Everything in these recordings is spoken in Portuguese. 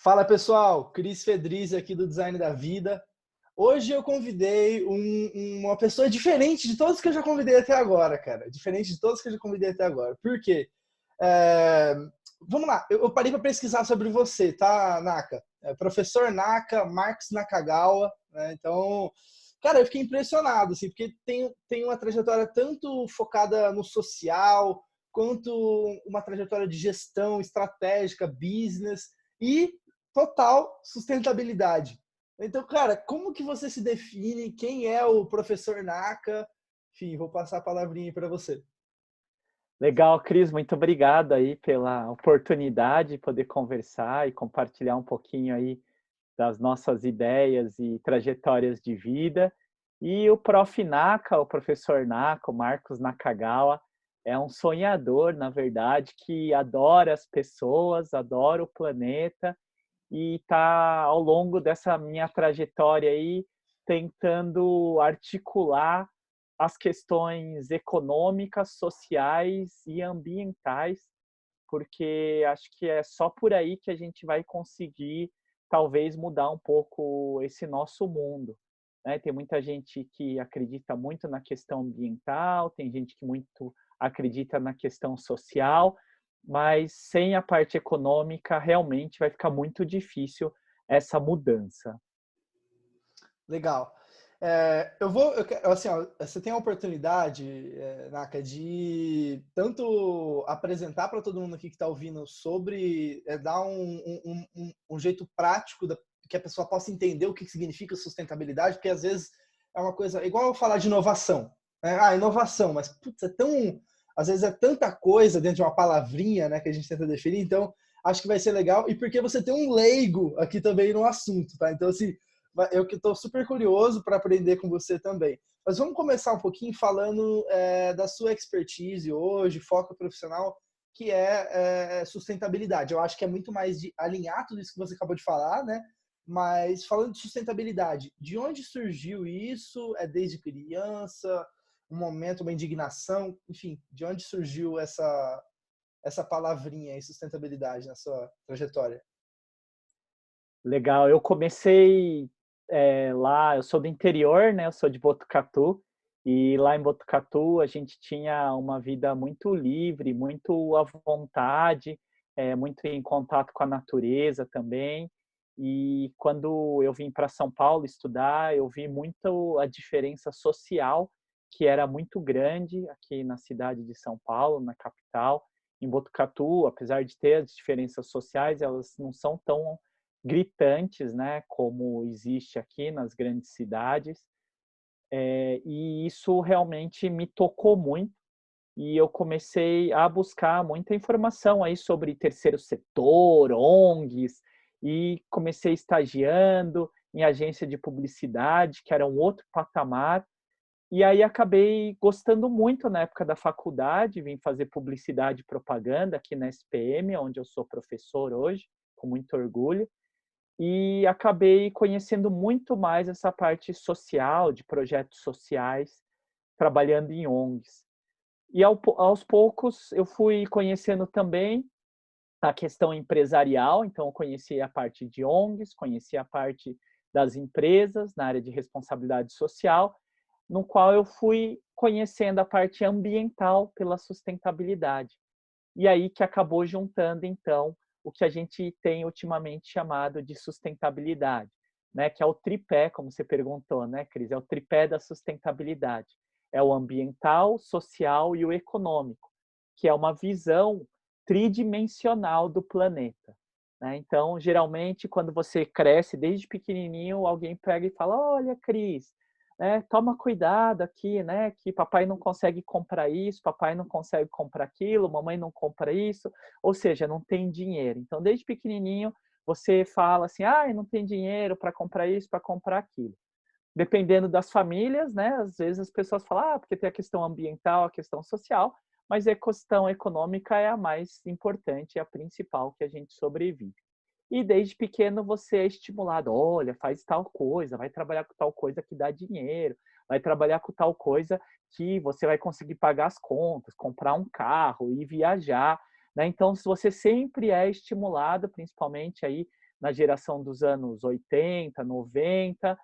Fala pessoal, Cris Fedrizi aqui do Design da Vida. Hoje eu convidei uma pessoa diferente de todos que eu já convidei até agora, cara. Diferente de todos que eu já convidei até agora. Por quê? É, Vamos lá, eu parei para pesquisar sobre você, tá, Naka? Professor Naka, Marcos Nakagawa, né? Então, cara, eu fiquei impressionado, assim, porque tem uma trajetória tanto focada no social, quanto uma trajetória de gestão estratégica, business e total sustentabilidade. Então, cara, como que você se define? Quem é o professor Naka? Enfim, vou passar a palavrinha para você. Legal, Cris, muito obrigado aí pela oportunidade de poder conversar e compartilhar um pouquinho aí das nossas ideias e trajetórias de vida. E o Prof. Naka, o professor Naka, o Marcos Nakagawa, é um sonhador, na verdade, que adora as pessoas, adora o planeta e está ao longo dessa minha trajetória aí tentando articular as questões econômicas, sociais e ambientais, porque acho que é só por aí que a gente vai conseguir talvez mudar um pouco esse nosso mundo, né? Tem muita gente que acredita muito na questão ambiental, tem gente que muito acredita na questão social, mas sem a parte econômica realmente vai ficar muito difícil essa mudança. Legal. Assim, ó, você tem a oportunidade, Naka, de tanto apresentar para todo mundo aqui que está ouvindo sobre, dar um jeito prático que a pessoa possa entender o que significa sustentabilidade, porque às vezes é uma coisa, igual eu falar de inovação, né? Ah, inovação, mas putz, às vezes é tanta coisa dentro de uma palavrinha, né, que a gente tenta definir, então acho que vai ser legal, e porque você tem um leigo aqui também no assunto, tá? Então, assim, eu que estou super curioso para aprender com você também. Mas vamos começar um pouquinho falando da sua expertise hoje, foco profissional, que é sustentabilidade. Eu acho que é muito mais de alinhar tudo isso que você acabou de falar, né? Mas falando de sustentabilidade, de onde surgiu isso? É desde criança? Um momento, uma indignação? Enfim, de onde surgiu essa palavrinha aí, sustentabilidade, na sua trajetória? Legal, eu comecei lá, eu sou do interior, né? Eu sou de Botucatu, e lá em Botucatu a gente tinha uma vida muito livre, muito à vontade, muito em contato com a natureza também. E quando eu vim para São Paulo estudar, eu vi muito a diferença social, que era muito grande aqui na cidade de São Paulo, na capital. Em Botucatu, apesar de ter as diferenças sociais, elas não são tão gritantes, né, como existe aqui nas grandes cidades, e isso realmente me tocou muito, e eu comecei a buscar muita informação aí sobre terceiro setor, ONGs, e comecei estagiando em agência de publicidade, que era um outro patamar, e aí acabei gostando muito na época da faculdade, vim fazer publicidade e propaganda aqui na SPM, onde eu sou professor hoje, com muito orgulho, e acabei conhecendo muito mais essa parte social, de projetos sociais, trabalhando em ONGs. E aos poucos eu fui conhecendo também a questão empresarial, então eu conheci a parte de ONGs, conheci a parte das empresas na área de responsabilidade social, no qual eu fui conhecendo a parte ambiental pela sustentabilidade. E aí que acabou juntando, então, o que a gente tem ultimamente chamado de sustentabilidade, né? Que é o tripé, como você perguntou, né, Cris? É o tripé da sustentabilidade. É o ambiental, social e o econômico, que é uma visão tridimensional do planeta, né? Então, geralmente, quando você cresce desde pequenininho, alguém pega e fala: olha, Cris, toma cuidado aqui, né, que papai não consegue comprar isso, papai não consegue comprar aquilo, mamãe não compra isso, ou seja, não tem dinheiro. Então, desde pequenininho, você fala assim, ah, não tem dinheiro para comprar isso, para comprar aquilo. Dependendo das famílias, né, às vezes as pessoas falam, ah, porque tem a questão ambiental, a questão social, mas a questão econômica é a mais importante, é a principal que a gente sobrevive. E desde pequeno você é estimulado, olha, faz tal coisa, vai trabalhar com tal coisa que dá dinheiro, vai trabalhar com tal coisa que você vai conseguir pagar as contas, comprar um carro e viajar, né? Então, se você sempre é estimulado, principalmente aí na geração dos anos 80, 90,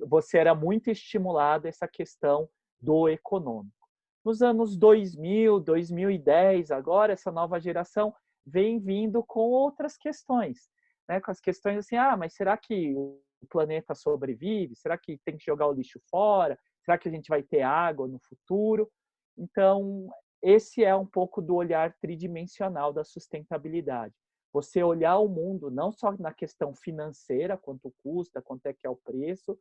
você era muito estimulado essa questão do econômico. Nos anos 2000, 2010, agora essa nova geração vem vindo com outras questões, né? Com as questões assim, mas será que o planeta sobrevive? Será que tem que jogar o lixo fora? Será que a gente vai ter água no futuro? Então, esse é um pouco do olhar tridimensional da sustentabilidade. Você olhar o mundo não só na questão financeira, quanto custa, quanto é que é o preço,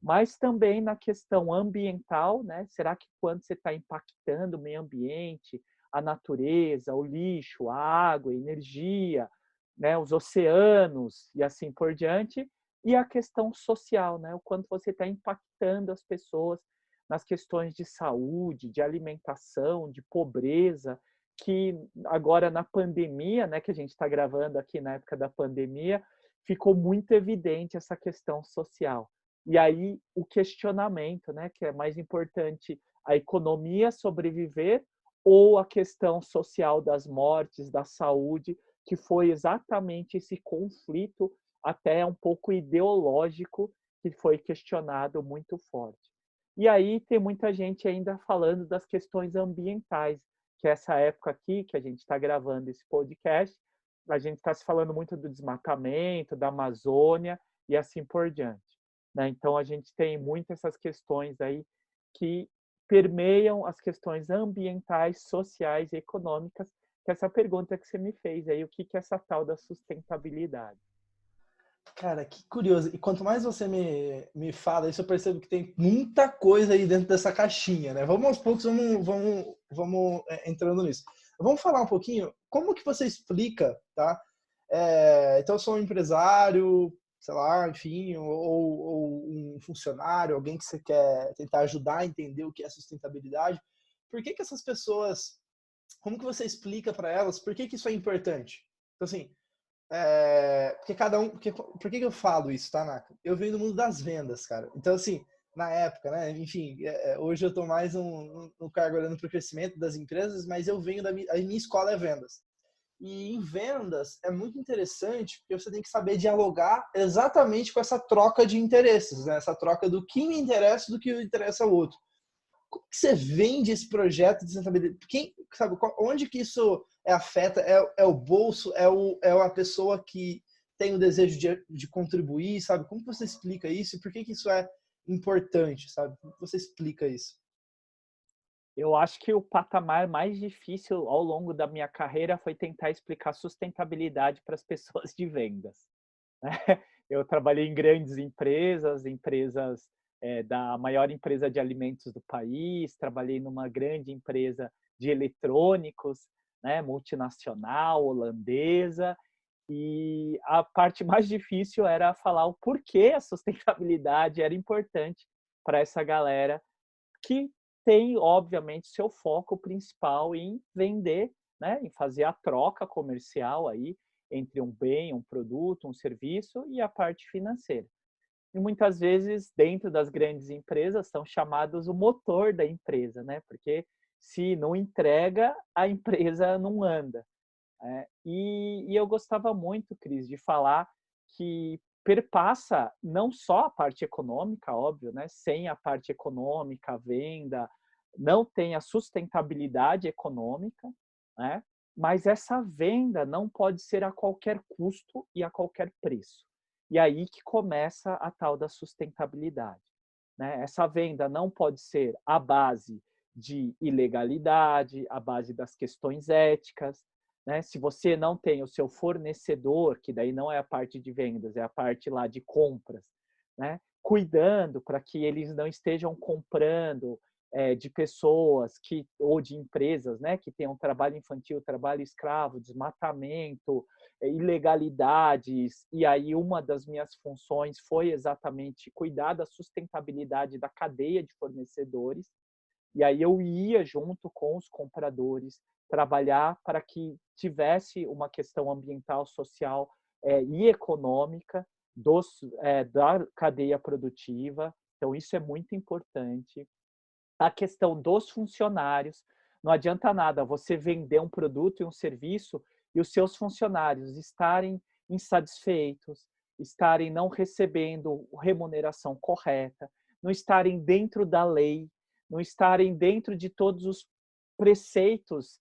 mas também na questão ambiental, né? Será que quando você está impactando o meio ambiente, a natureza, o lixo, a água, a energia, né? Os oceanos e assim por diante, e a questão social, né? O quanto você está impactando as pessoas nas questões de saúde, de alimentação, de pobreza, que agora na pandemia, né, que a gente está gravando aqui na época da pandemia, ficou muito evidente essa questão social. E aí o questionamento, né, que é mais importante, a economia sobreviver ou a questão social das mortes, da saúde, que foi exatamente esse conflito até um pouco ideológico que foi questionado muito forte. E aí tem muita gente ainda falando das questões ambientais, que essa época aqui que a gente está gravando esse podcast, a gente está se falando muito do desmatamento, da Amazônia e assim por diante, né? Então a gente tem muitas essas questões aí que permeiam as questões ambientais, sociais e econômicas, que é essa pergunta que você me fez aí, o que é essa tal da sustentabilidade? Cara, que curioso. E quanto mais você me fala isso, eu percebo que tem muita coisa aí dentro dessa caixinha, né? Vamos aos poucos, vamos entrando nisso. Vamos falar um pouquinho, como que você explica, tá? Então, eu sou um empresário, sei lá, enfim, ou um funcionário, alguém que você quer tentar ajudar a entender o que é sustentabilidade. Por que que essas pessoas, como que você explica para elas, por que que isso é importante? Então, assim, porque cada um. Por que eu falo isso, tá, Naka? Eu venho do mundo das vendas, cara. Então, assim, na época, né? Enfim, hoje eu tô mais no cargo olhando para o crescimento das empresas, mas eu venho a minha escola é vendas. E em vendas é muito interessante porque você tem que saber dialogar exatamente com essa troca de interesses, né? Essa troca do que me interessa do que interessa ao outro. Como que você vende esse projeto de sustentabilidade? Quem, sabe, onde que isso afeta? É o bolso? É a pessoa que tem o desejo de contribuir, sabe? Como que você explica isso? E por que que isso é importante, sabe? Como que você explica isso? Eu acho que o patamar mais difícil ao longo da minha carreira foi tentar explicar sustentabilidade para as pessoas de vendas, né. Eu trabalhei em grandes empresas, da maior empresa de alimentos do país, trabalhei numa grande empresa de eletrônicos, né, multinacional, holandesa, e a parte mais difícil era falar o porquê a sustentabilidade era importante para essa galera que tem, obviamente, seu foco principal em vender, né, em fazer a troca comercial aí entre um bem, um produto, um serviço e a parte financeira. E muitas vezes, dentro das grandes empresas, são chamados o motor da empresa, né? Porque se não entrega, a empresa não anda. E eu gostava muito, Cris, de falar que perpassa não só a parte econômica, óbvio, né? Sem a parte econômica, a venda, não tem a sustentabilidade econômica, né? Mas essa venda não pode ser a qualquer custo e a qualquer preço. E aí que começa a tal da sustentabilidade, né? Essa venda não pode ser à base de ilegalidade, à base das questões éticas, né? Se você não tem o seu fornecedor, que daí não é a parte de vendas, é a parte lá de compras, né? Cuidando para que eles não estejam comprando de pessoas que ou de empresas, né, que tenham trabalho infantil, trabalho escravo, desmatamento, ilegalidades. E aí uma das minhas funções foi exatamente cuidar da sustentabilidade da cadeia de fornecedores. E aí eu ia junto com os compradores trabalhar para que tivesse uma questão ambiental, social e econômica da cadeia produtiva. Então isso é muito importante. A questão dos funcionários, não adianta nada você vender um produto e um serviço e os seus funcionários estarem insatisfeitos, estarem não recebendo remuneração correta, não estarem dentro da lei, não estarem dentro de todos os preceitos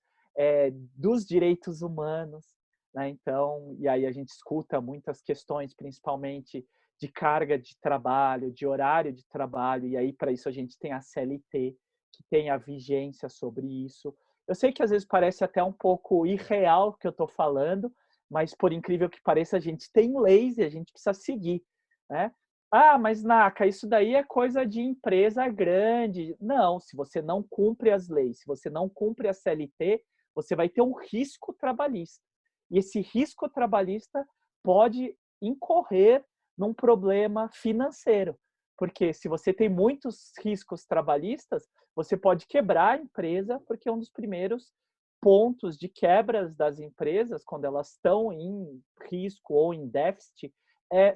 dos direitos humanos, né? Então, e aí a gente escuta muitas questões, principalmente de carga de trabalho, de horário de trabalho, e aí para isso a gente tem a CLT, que tem a vigência sobre isso. Eu sei que às vezes parece até um pouco irreal o que eu estou falando, mas por incrível que pareça, a gente tem leis e a gente precisa seguir, né? Ah, mas Naka, isso daí é coisa de empresa grande. Não, se você não cumpre as leis, se você não cumpre a CLT, você vai ter um risco trabalhista. E esse risco trabalhista pode incorrer num problema financeiro. Porque se você tem muitos riscos trabalhistas, você pode quebrar a empresa, porque um dos primeiros pontos de quebras das empresas, quando elas estão em risco ou em déficit,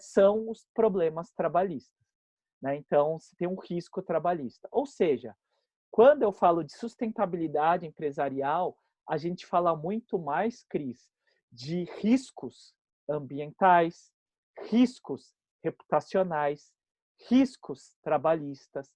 são os problemas trabalhistas, né? Então, você tem um risco trabalhista. Ou seja, quando eu falo de sustentabilidade empresarial, a gente fala muito mais, Cris, de riscos ambientais, riscos reputacionais, riscos trabalhistas,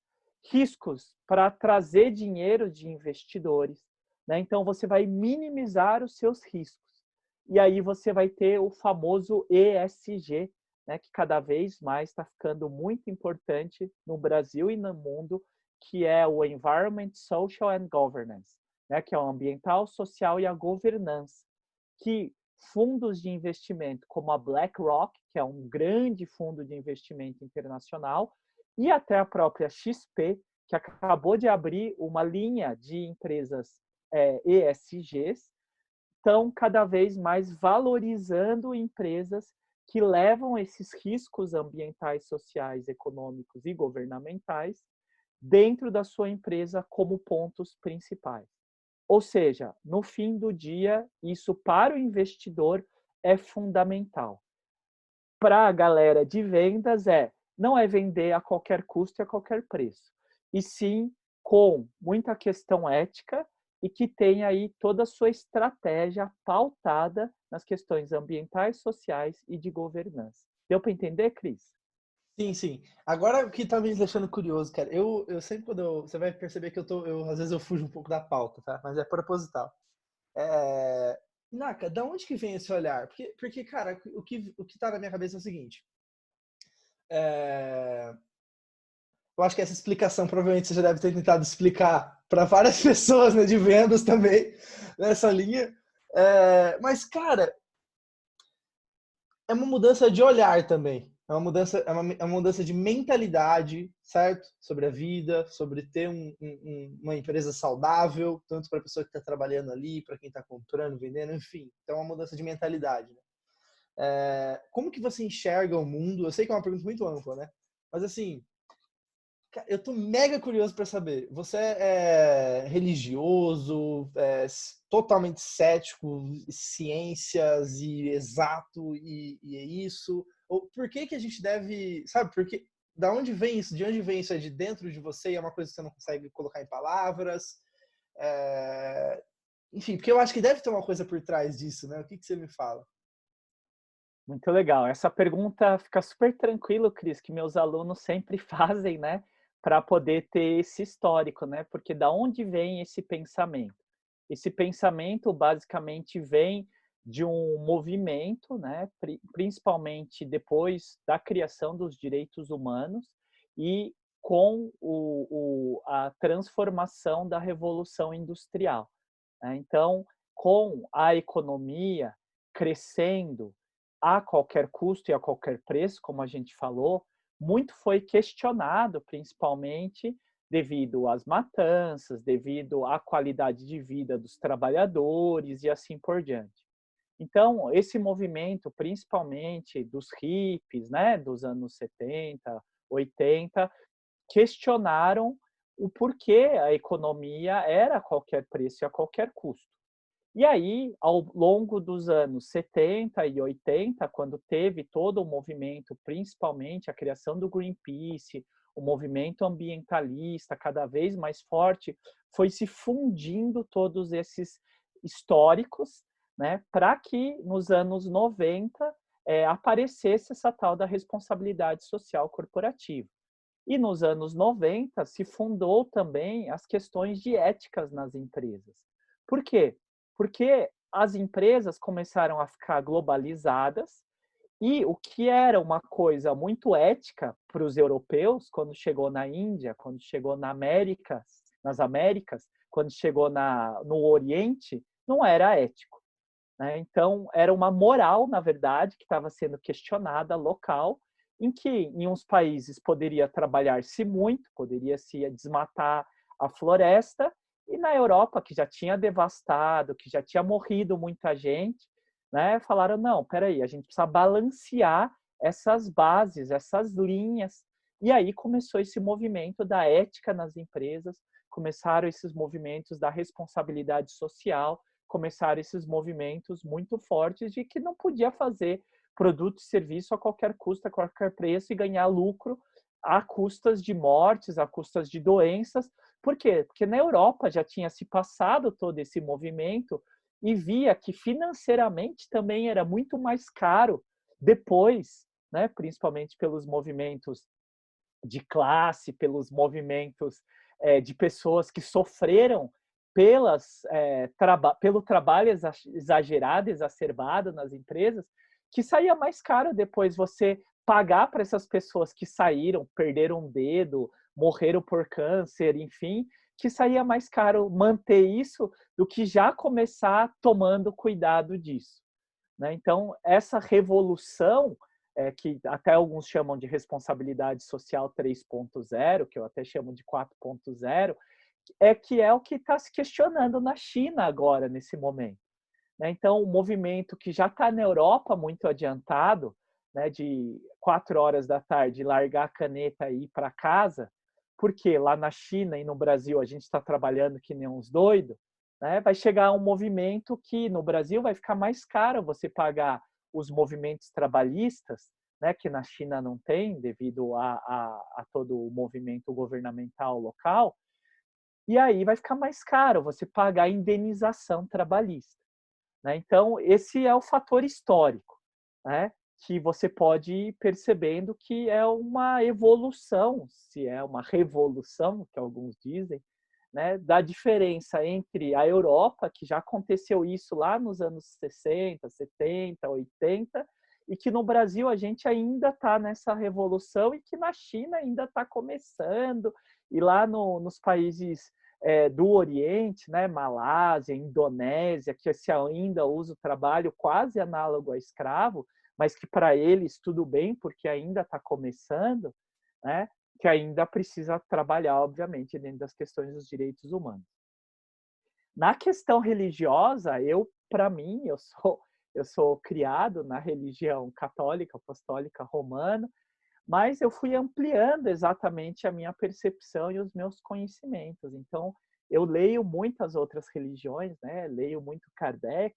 riscos para trazer dinheiro de investidores, né? Então, você vai minimizar os seus riscos. E aí você vai ter o famoso ESG, né, que cada vez mais está ficando muito importante no Brasil e no mundo, que é o Environment, Social and Governance, né, que é o ambiental, social e a governança, que fundos de investimento como a BlackRock, que é um grande fundo de investimento internacional, e até a própria XP, que acabou de abrir uma linha de empresas ESGs, estão cada vez mais valorizando empresas que levam esses riscos ambientais, sociais, econômicos e governamentais dentro da sua empresa como pontos principais. Ou seja, no fim do dia, isso para o investidor é fundamental. Para a galera de vendas não é vender a qualquer custo e a qualquer preço, e sim com muita questão ética e que tem aí toda a sua estratégia pautada nas questões ambientais, sociais e de governança. Deu para entender, Cris? Sim, sim. Agora o que tá me deixando curioso, cara, eu sempre você vai perceber que às vezes eu fujo um pouco da pauta, tá? Mas é proposital. É... Naka, da onde que vem esse olhar? Porque cara, o que tá na minha cabeça é o seguinte. É... Eu acho que essa explicação provavelmente você já deve ter tentado explicar para várias pessoas, né, de vendas também, nessa linha. Mas, cara, é uma mudança de olhar também. É uma mudança de mentalidade, certo? Sobre a vida, sobre ter uma empresa saudável, tanto para a pessoa que está trabalhando ali, para quem está comprando, vendendo, enfim. Então, é uma mudança de mentalidade. Né? Como que você enxerga o mundo? Eu sei que é uma pergunta muito ampla, né? Mas, assim, eu tô mega curioso para saber. Você é religioso, totalmente cético, ciências e exato e é isso? Ou por que que a gente deve, sabe? Porque da onde vem isso? De onde vem isso? É de dentro de você? É uma coisa que você não consegue colocar em palavras? Enfim, porque eu acho que deve ter uma coisa por trás disso, né? O que que você me fala? Muito legal. Essa pergunta fica super tranquilo, Cris, que meus alunos sempre fazem, né, para poder ter esse histórico, né? Porque da onde vem esse pensamento? Esse pensamento basicamente vem de um movimento, né, principalmente depois da criação dos direitos humanos e com a transformação da Revolução Industrial, né? Então, com a economia crescendo a qualquer custo e a qualquer preço, como a gente falou, muito foi questionado, principalmente devido às matanças, devido à qualidade de vida dos trabalhadores e assim por diante. Então, esse movimento, principalmente dos hippies, né, dos anos 70, 80, questionaram o porquê a economia era a qualquer preço e a qualquer custo. E aí, ao longo dos anos 70 e 80, quando teve todo o movimento, principalmente a criação do Greenpeace, o movimento ambientalista cada vez mais forte, foi se fundindo todos esses históricos, né, para que nos anos 90 aparecesse essa tal da responsabilidade social corporativa. E nos anos 90 se fundou também as questões de éticas nas empresas. Por quê? Porque as empresas começaram a ficar globalizadas e o que era uma coisa muito ética para os europeus, quando chegou na Índia, quando chegou nas Américas, quando chegou no Oriente, não era ético, né? Então, era uma moral, na verdade, que estava sendo questionada local, em que em uns países poderia trabalhar-se muito, poderia-se desmatar a floresta, e na Europa, que já tinha devastado, que já tinha morrido muita gente, né, falaram, não, peraí, a gente precisa balancear essas bases, essas linhas. E aí começou esse movimento da ética nas empresas, começaram esses movimentos da responsabilidade social, começaram esses movimentos muito fortes de que não podia fazer produto e serviço a qualquer custo, a qualquer preço e ganhar lucro a custas de mortes, a custas de doenças. Por quê? Porque na Europa já tinha se passado todo esse movimento e via que financeiramente também era muito mais caro depois, né, principalmente pelos movimentos de classe, pelos movimentos de pessoas que sofreram pelo trabalho exagerado, exacerbado nas empresas, que saía mais caro depois você pagar para essas pessoas que saíram, perderam um dedo, morreram por câncer, enfim, que saía mais caro manter isso do que já começar tomando cuidado disso, né? Então, essa revolução, que até alguns chamam de responsabilidade social 3.0, que eu até chamo de 4.0, que é o que está se questionando na China agora, nesse momento, né? Então, o movimento que já está na Europa muito adiantado, né, de 4 horas da tarde largar a caneta e ir para casa, porque lá na China e no Brasil a gente está trabalhando que nem uns doidos, né? Vai chegar um movimento que no Brasil vai ficar mais caro você pagar os movimentos trabalhistas, né, que na China não tem, devido a todo o movimento governamental local, e aí vai ficar mais caro você pagar a indenização trabalhista, né? Então, esse é o fator histórico, né, que você pode ir percebendo que é uma evolução, se é uma revolução, que alguns dizem, né, da diferença entre a Europa, que já aconteceu isso lá nos anos 60, 70, 80, e que no Brasil a gente ainda está nessa revolução e que na China ainda está começando, e lá nos países do Oriente, né, Malásia, Indonésia, que se ainda usa o trabalho quase análogo a escravo, mas que para eles tudo bem, porque ainda está começando, né, que ainda precisa trabalhar, obviamente, dentro das questões dos direitos humanos. Na questão religiosa, para mim, eu sou criado na religião católica, apostólica romana, mas eu fui ampliando exatamente a minha percepção e os meus conhecimentos. Então, eu leio muitas outras religiões, né? Leio muito Kardec,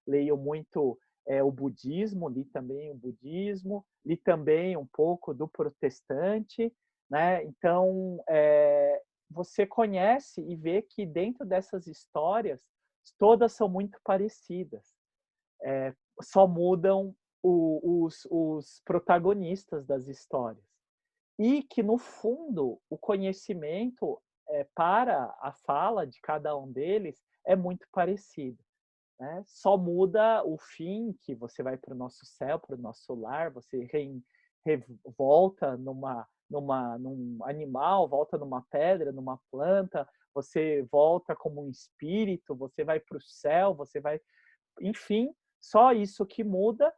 leio muito o budismo, li também o budismo, li também um pouco do protestante, né? Então, você conhece e vê que dentro dessas histórias, todas são muito parecidas. Só mudam os protagonistas das histórias. E que, no fundo, o conhecimento para a fala de cada um deles é muito parecido, né? Só muda o fim, que você vai para o nosso céu, para o nosso lar, você volta num animal, volta numa pedra, numa planta, você volta como um espírito, você vai para o céu, você vai... Enfim, só isso que muda,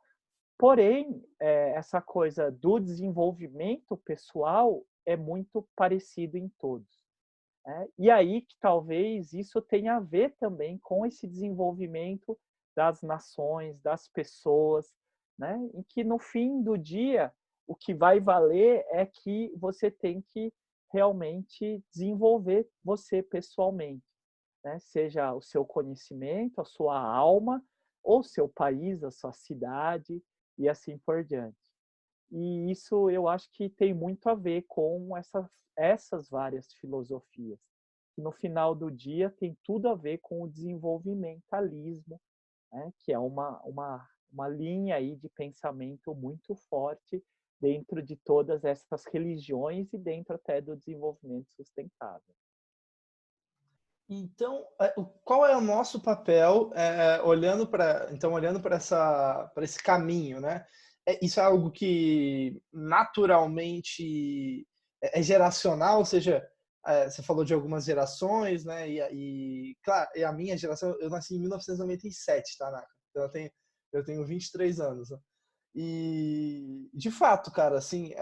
porém, essa coisa do desenvolvimento pessoal é muito parecido em todos, né? E aí que talvez isso tenha a ver também com esse desenvolvimento das nações, das pessoas, né? Em que no fim do dia o que vai valer é que você tem que realmente desenvolver você pessoalmente, né? Seja o seu conhecimento, a sua alma, ou seu país, a sua cidade e assim por diante. E isso eu acho que tem muito a ver com essas várias filosofias. Que no final do dia tem tudo a ver com o desenvolvimentalismo, né? Que é uma uma linha aí de pensamento muito forte dentro de todas essas religiões e dentro até do desenvolvimento sustentável. Então, qual é o nosso papel olhando para esse caminho, né? Isso é algo que naturalmente é geracional, ou seja, você falou de algumas gerações, né? Claro, e a minha geração, eu nasci em 1997, tá, Naka? Então eu tenho 23 anos. Né? E de fato, cara, assim,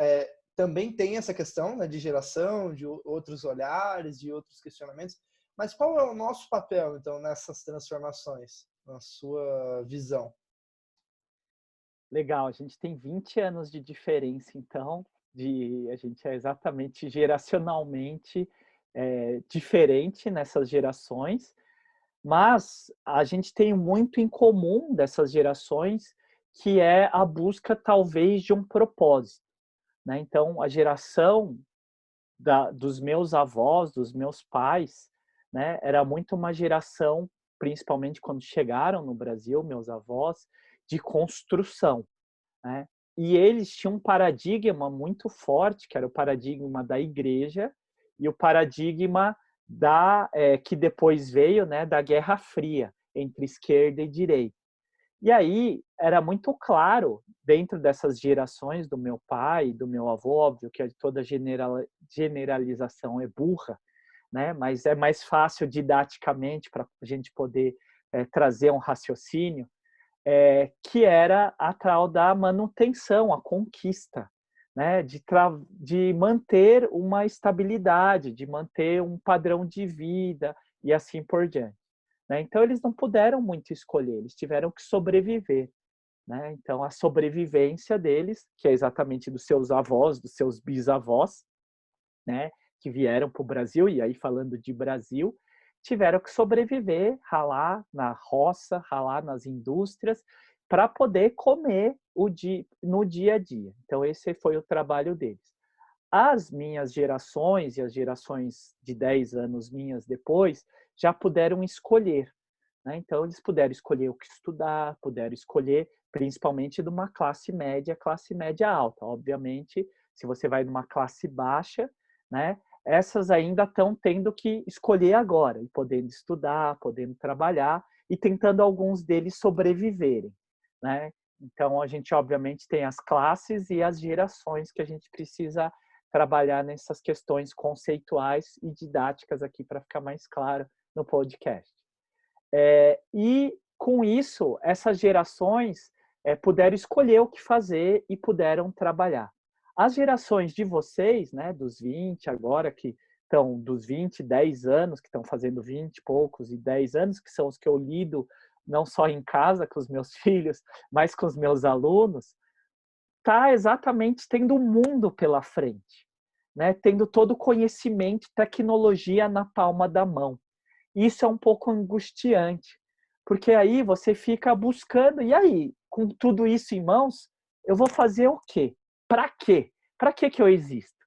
também tem essa questão, né, de geração, de outros olhares, de outros questionamentos. Mas qual é o nosso papel, então, nessas transformações, na sua visão? Legal, a gente tem 20 anos de diferença, então, a gente é exatamente geracionalmente diferente nessas gerações, mas a gente tem muito em comum dessas gerações, que é a busca, talvez, de um propósito, né? Então, a geração dos meus avós, dos meus pais, né, era muito uma geração, principalmente quando chegaram no Brasil, meus avós, de construção, né? E eles tinham um paradigma muito forte, que era o paradigma da igreja e o paradigma que depois veio, né, da Guerra Fria, entre esquerda e direita. E aí era muito claro, dentro dessas gerações do meu pai e do meu avô, óbvio que toda generalização é burra, né? Mas é mais fácil didaticamente para a gente poder trazer um raciocínio, que era a tal da manutenção, a conquista, né? De manter uma estabilidade, de manter um padrão de vida e assim por diante. Né? Então, eles não puderam muito escolher, eles tiveram que sobreviver. Né? Então, a sobrevivência deles, que é exatamente dos seus avós, dos seus bisavós, né, que vieram para o Brasil, e aí falando de Brasil, tiveram que sobreviver, ralar na roça, ralar nas indústrias, para poder comer no dia a dia. Então, esse foi o trabalho deles. As minhas gerações e as gerações de 10 anos minhas depois já puderam escolher. Né? Então, eles puderam escolher o que estudar, puderam escolher, principalmente de uma classe média alta. Obviamente, se você vai numa classe baixa, né, essas ainda estão tendo que escolher agora, e podendo estudar, podendo trabalhar, e tentando alguns deles sobreviverem. Né? Então, a gente, obviamente, tem as classes e as gerações que a gente precisa trabalhar nessas questões conceituais e didáticas aqui para ficar mais claro no podcast. E com isso, essas gerações puderam escolher o que fazer e puderam trabalhar. As gerações de vocês, né, dos 20 agora, que estão dos 20, 10 anos, que estão fazendo 20 e poucos e 10 anos, que são os que eu lido não só em casa com os meus filhos, mas com os meus alunos, está exatamente tendo o mundo pela frente, né? Tendo todo o conhecimento, tecnologia na palma da mão. Isso é um pouco angustiante, porque aí você fica buscando, e aí, com tudo isso em mãos, eu vou fazer o quê? Para quê? Para que eu existo?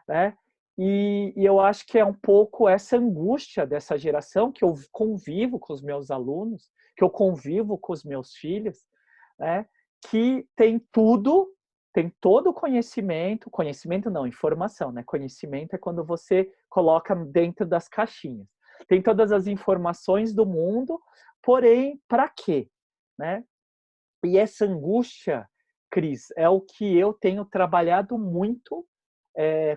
Né? E eu acho que é um pouco essa angústia dessa geração, que eu convivo com os meus alunos, que eu convivo com os meus filhos, né? Que tem tudo, tem todo o conhecimento não, informação, né? Conhecimento é quando você coloca dentro das caixinhas. Tem todas as informações do mundo, porém, para quê? Né? E essa angústia, Cris, é o que eu tenho trabalhado muito,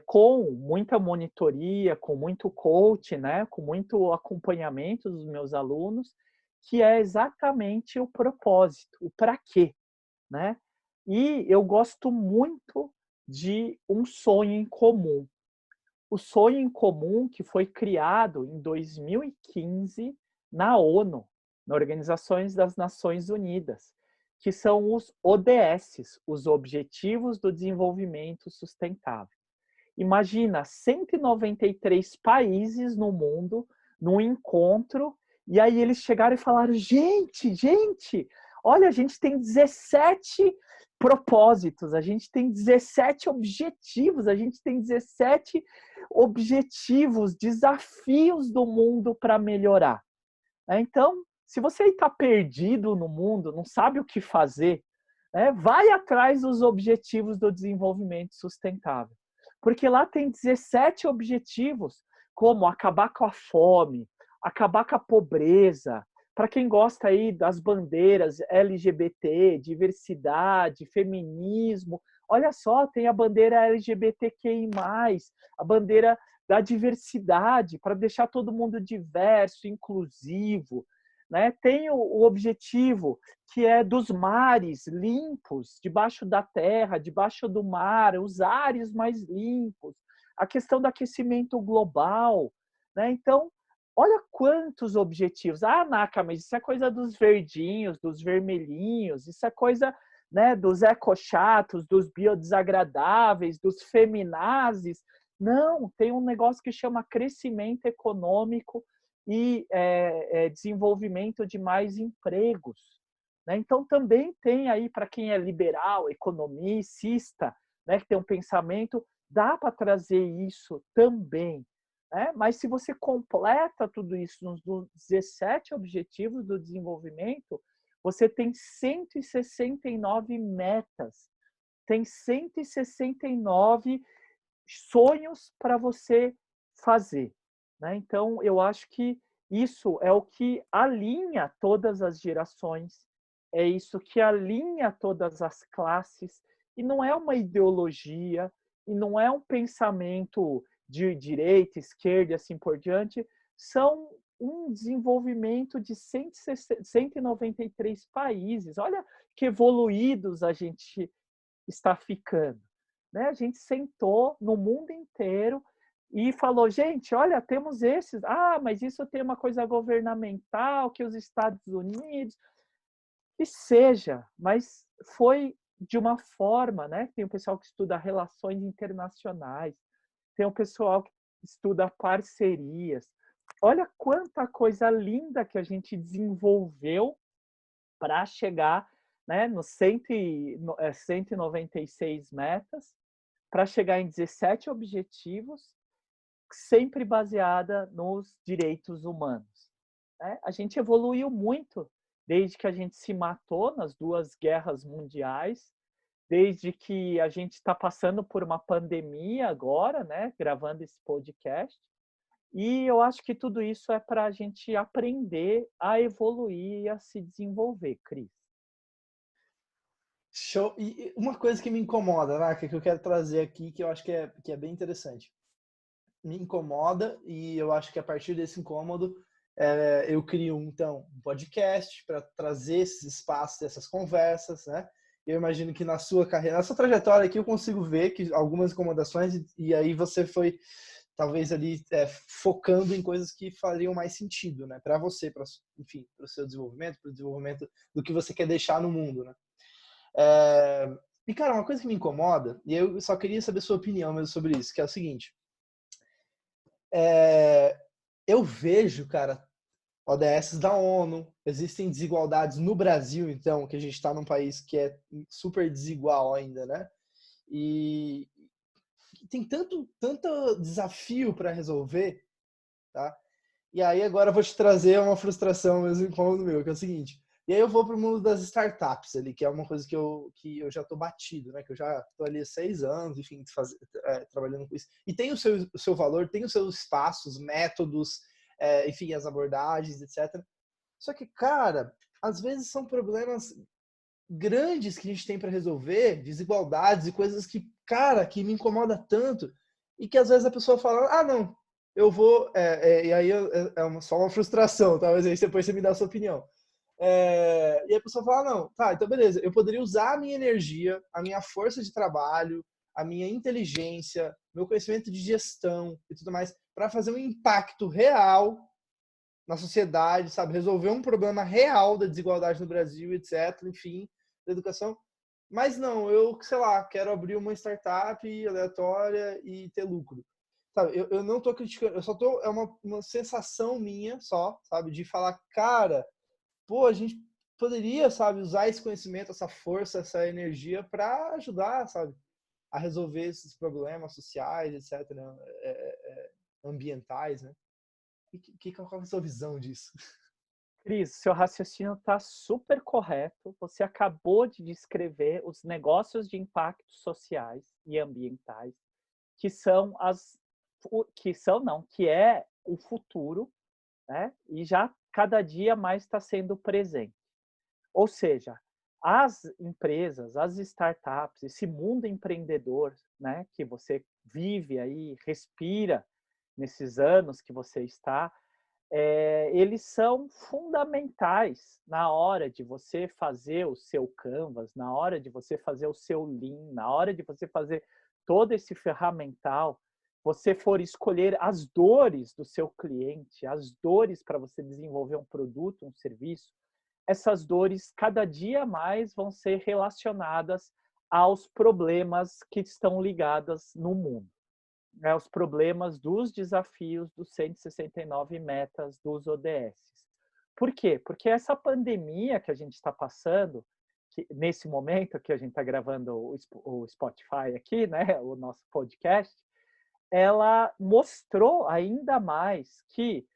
com muita monitoria, com muito coach, né? Com muito acompanhamento dos meus alunos, que é exatamente o propósito, o para quê, né? E eu gosto muito de um sonho em comum. O sonho em comum que foi criado em 2015 na ONU, na Organização das Nações Unidas, que são os ODS, os Objetivos do Desenvolvimento Sustentável. Imagina, 193 países no mundo, num encontro, e aí eles chegaram e falaram: gente, olha, a gente tem 17 propósitos, a gente tem 17 objetivos, a gente tem 17 objetivos, desafios do mundo para melhorar. Então, Se você está perdido no mundo, não sabe o que fazer, né, vai atrás dos objetivos do desenvolvimento sustentável. Porque lá tem 17 objetivos, como acabar com a fome, acabar com a pobreza, para quem gosta aí das bandeiras LGBT, diversidade, feminismo, olha só, tem a bandeira LGBTQI+, a bandeira da diversidade, para deixar todo mundo diverso, inclusivo, né? Tem o objetivo que é dos mares limpos, debaixo da terra, debaixo do mar, os ares mais limpos, a questão do aquecimento global, né? Então, olha quantos objetivos. Ah, Naka, mas isso é coisa dos verdinhos, dos vermelhinhos, isso é coisa, né, dos ecochatos, dos biodesagradáveis, dos feminazes. Não, tem um negócio que chama crescimento econômico e desenvolvimento de mais empregos, né? Então, também tem aí, para quem é liberal, economicista, né, que tem um pensamento, dá para trazer isso também. Né? Mas se você completa tudo isso nos 17 Objetivos do Desenvolvimento, você tem 169 metas, tem 169 sonhos para você fazer. Né? Então, eu acho que isso é o que alinha todas as gerações, é isso que alinha todas as classes, e não é uma ideologia, e não é um pensamento de direita, esquerda e assim por diante, são um desenvolvimento de 193 países. Olha que evoluídos a gente está ficando. Né? A gente sentou no mundo inteiro e falou, gente, olha, temos esses. Ah, mas isso tem uma coisa governamental que os Estados Unidos... Que seja, mas foi de uma forma, né? Tem o pessoal que estuda relações internacionais, tem o pessoal que estuda parcerias. Olha quanta coisa linda que a gente desenvolveu para chegar, né, nos 196 metas, para chegar em 17 objetivos, sempre baseada nos direitos humanos. Né? A gente evoluiu muito desde que a gente se matou nas 2 guerras mundiais, desde que a gente está passando por uma pandemia agora, né, gravando esse podcast. E eu acho que tudo isso é para a gente aprender a evoluir e a se desenvolver, Cris. Show. E uma coisa que me incomoda, Naka, que eu quero trazer aqui, que eu acho que é bem interessante. Me incomoda e eu acho que a partir desse incômodo eu crio então um podcast para trazer esses espaços, essas conversas, né? Eu imagino que na sua carreira, na sua trajetória aqui, eu consigo ver que algumas incomodações e aí você foi talvez ali focando em coisas que fariam mais sentido, né? Para você, para enfim, para o seu desenvolvimento, para o desenvolvimento do que você quer deixar no mundo, né? E cara, uma coisa que me incomoda e eu só queria saber sua opinião mesmo sobre isso, que é o seguinte. Eu vejo, cara, ODS da ONU, existem desigualdades no Brasil, então, que a gente está num país que é super desigual ainda, né? E tem tanto desafio para resolver, tá? E aí agora eu vou te trazer uma frustração mesmo incômodo meu, que é o seguinte. E aí eu vou para o mundo das startups ali, que é uma coisa que eu já tô batido, né? Que eu já tô ali há 6 anos, enfim, trabalhando com isso. E tem o seu valor, tem os seus espaços, métodos, enfim, as abordagens, etc. Só que, cara, às vezes são problemas grandes que a gente tem para resolver, desigualdades e coisas que, cara, que me incomoda tanto e que às vezes a pessoa fala, ah, não, eu vou, e aí só uma frustração, talvez aí depois você me dá a sua opinião. E a pessoa fala, não, tá, então beleza, eu poderia usar a minha energia, a minha força de trabalho, a minha inteligência, meu conhecimento de gestão e tudo mais, para fazer um impacto real na sociedade, sabe? Resolver um problema real da desigualdade no Brasil, etc. Enfim, da educação. Mas não, eu, sei lá, quero abrir uma startup aleatória e ter lucro. Sabe, eu não tô criticando, eu só tô, é uma sensação minha só, sabe? De falar, cara, pô, a gente poderia, sabe, usar esse conhecimento, essa força, essa energia para ajudar, sabe? A resolver esses problemas sociais, etc., ambientais, né? Qual é a sua visão disso? Cris, seu raciocínio está super correto. Você acabou de descrever os negócios de impactos sociais e ambientais, que são que são não, que é o futuro, né? E já cada dia mais está sendo presente. Ou seja, as empresas, as startups, esse mundo empreendedor, né, que você vive aí, respira nesses anos que você está, eles são fundamentais na hora de você fazer o seu Canvas, na hora de você fazer o seu Lean, na hora de você fazer todo esse ferramental, você for escolher as dores do seu cliente, as dores para você desenvolver um produto, um serviço, essas dores cada dia mais vão ser relacionadas aos problemas que estão ligados no mundo, né, os problemas dos desafios dos 169 metas dos ODS. Por quê? Porque essa pandemia que a gente está passando, que, nesse momento que a gente está gravando o Spotify aqui, né, o nosso podcast, ela mostrou ainda mais que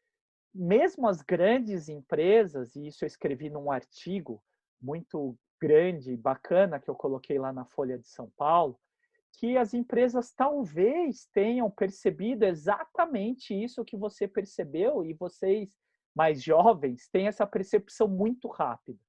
mesmo as grandes empresas, e isso eu escrevi num artigo muito grande, bacana, que eu coloquei lá na Folha de São Paulo, que as empresas talvez tenham percebido exatamente isso que você percebeu e vocês mais jovens têm essa percepção muito rápida,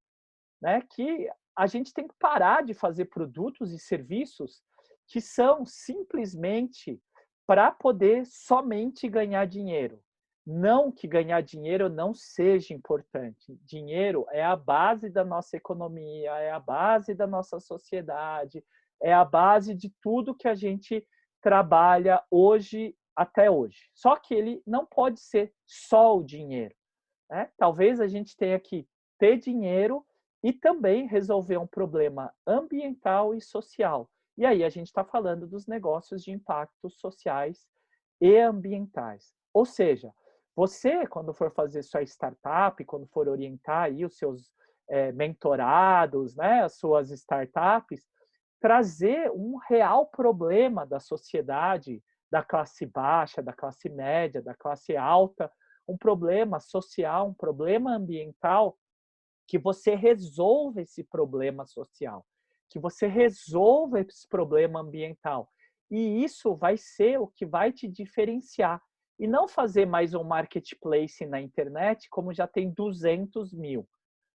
né? Que a gente tem que parar de fazer produtos e serviços que são simplesmente para poder somente ganhar dinheiro. Não que ganhar dinheiro não seja importante. Dinheiro é a base da nossa economia, é a base da nossa sociedade, é a base de tudo que a gente trabalha hoje até hoje. Só que ele não pode ser só o dinheiro, né? Talvez a gente tenha que ter dinheiro e também resolver um problema ambiental e social. E aí a gente está falando dos negócios de impactos sociais e ambientais. Ou seja, você, quando for fazer sua startup, quando for orientar aí os seus mentorados, né, as suas startups, trazer um real problema da sociedade, da classe baixa, da classe média, da classe alta, um problema social, um problema ambiental, que você resolva esse problema social, que você resolva esse problema ambiental. E isso vai ser o que vai te diferenciar. E não fazer mais um marketplace na internet como já tem 200 mil.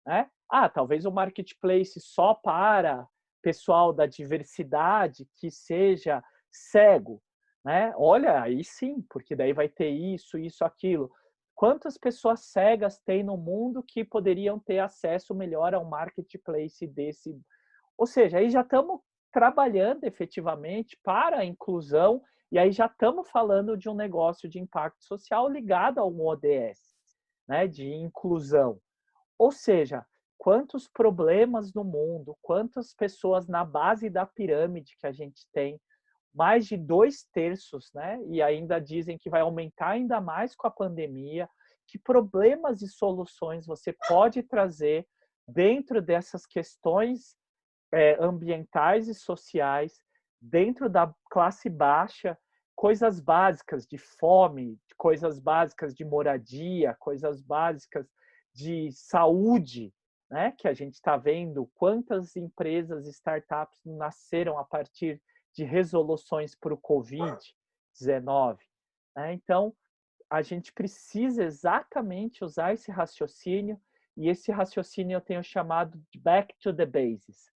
Né? Ah, talvez um marketplace só para pessoal da diversidade que seja cego. Né? Olha, aí sim, porque daí vai ter isso, isso, aquilo. Quantas pessoas cegas tem no mundo que poderiam ter acesso melhor a um marketplace desse? Ou seja, aí já estamos trabalhando efetivamente para a inclusão e aí já estamos falando de um negócio de impacto social ligado a um ODS, né, de inclusão. Ou seja, quantos problemas no mundo, quantas pessoas na base da pirâmide que a gente tem, mais de 2/3, né? E ainda dizem que vai aumentar ainda mais com a pandemia. Que problemas e soluções você pode trazer dentro dessas questões ambientais e sociais, dentro da classe baixa, coisas básicas de fome, coisas básicas de moradia, coisas básicas de saúde, né? Que a gente está vendo quantas empresas, startups nasceram a partir de resoluções para o Covid-19. Né? Então, a gente precisa exatamente usar esse raciocínio, e esse raciocínio eu tenho chamado de back to the bases,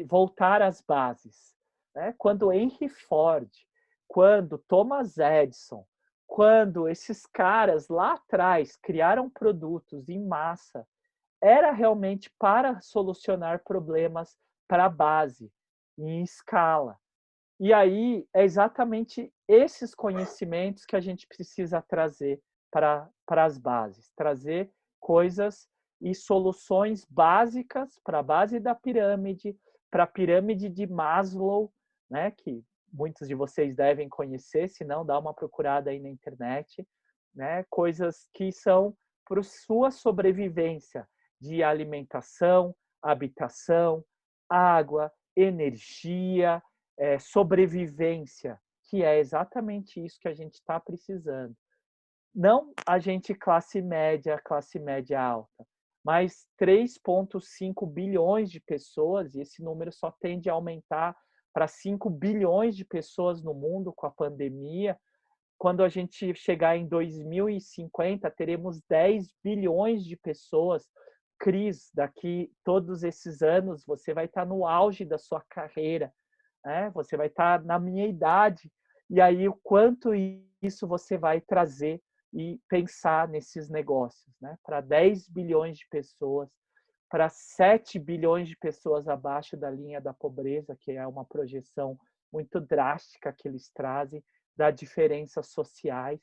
voltar às bases. Né? Quando Henry Ford, quando Thomas Edison, quando esses caras lá atrás criaram produtos em massa, era realmente para solucionar problemas para a base, em escala. E aí é exatamente esses conhecimentos que a gente precisa trazer para as bases, trazer coisas e soluções básicas para a base da pirâmide, para a pirâmide de Maslow, né, que muitos de vocês devem conhecer, se não, dá uma procurada aí na internet, né, coisas que são para sua sobrevivência de alimentação, habitação, água, energia, sobrevivência, que é exatamente isso que a gente está precisando. não a gente classe média alta, mas 3,5 bilhões de pessoas, e esse número só tende a aumentar para 5 bilhões de pessoas no mundo com a pandemia. Quando a gente chegar em 2050, teremos 10 bilhões de pessoas. Cris, daqui todos esses anos, você vai estar no auge da sua carreira, né? Você vai estar na minha idade. E aí, o quanto isso você vai trazer e pensar nesses negócios, né? Para 10 bilhões de pessoas, para 7 bilhões de pessoas abaixo da linha da pobreza, que é uma projeção muito drástica que eles trazem, das diferenças sociais,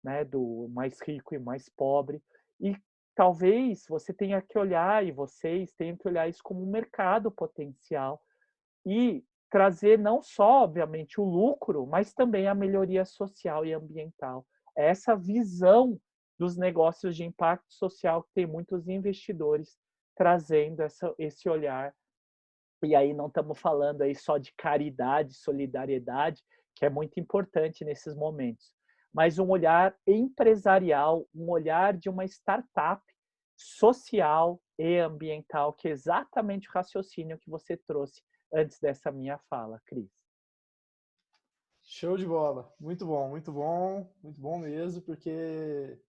né, do mais rico e mais pobre. E talvez você tenha que olhar, e vocês tenham que olhar isso como um mercado potencial e trazer não só, obviamente, o lucro, mas também a melhoria social e ambiental. Essa visão dos negócios de impacto social que tem muitos investidores trazendo esse olhar. E aí não estamos falando aí só de caridade, solidariedade, que é muito importante nesses momentos, mas um olhar empresarial, um olhar de uma startup social e ambiental, que é exatamente o raciocínio que você trouxe antes dessa minha fala, Cris. Show de bola. Muito bom, muito bom, muito bom mesmo, porque,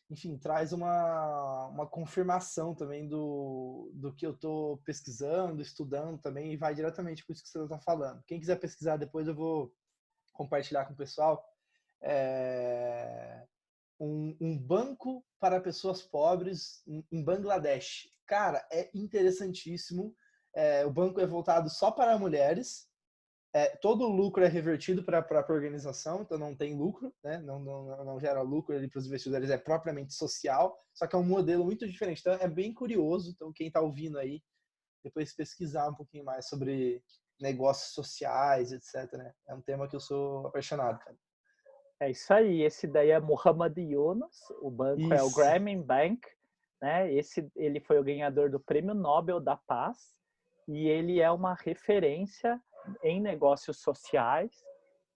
enfim, traz uma confirmação também do que eu estou pesquisando, estudando também, e vai diretamente com isso que você está falando. Quem quiser pesquisar depois, eu vou compartilhar com o pessoal. É um banco para pessoas pobres em Bangladesh. Cara, é interessantíssimo. O banco é voltado só para mulheres. Todo o lucro é revertido para a própria organização, então não tem lucro, né? Não gera lucro para os investidores, é propriamente social, só que é um modelo muito diferente. Então é bem curioso. Então, quem está ouvindo aí, depois pesquisar um pouquinho mais sobre negócios sociais, etc. Né? É um tema que eu sou apaixonado, cara. É isso aí. Esse daí é Muhammad Yunus, o banco é o Isso. Grameen Bank, né? Ele foi o ganhador do Prêmio Nobel da Paz e ele é uma referência em negócios sociais.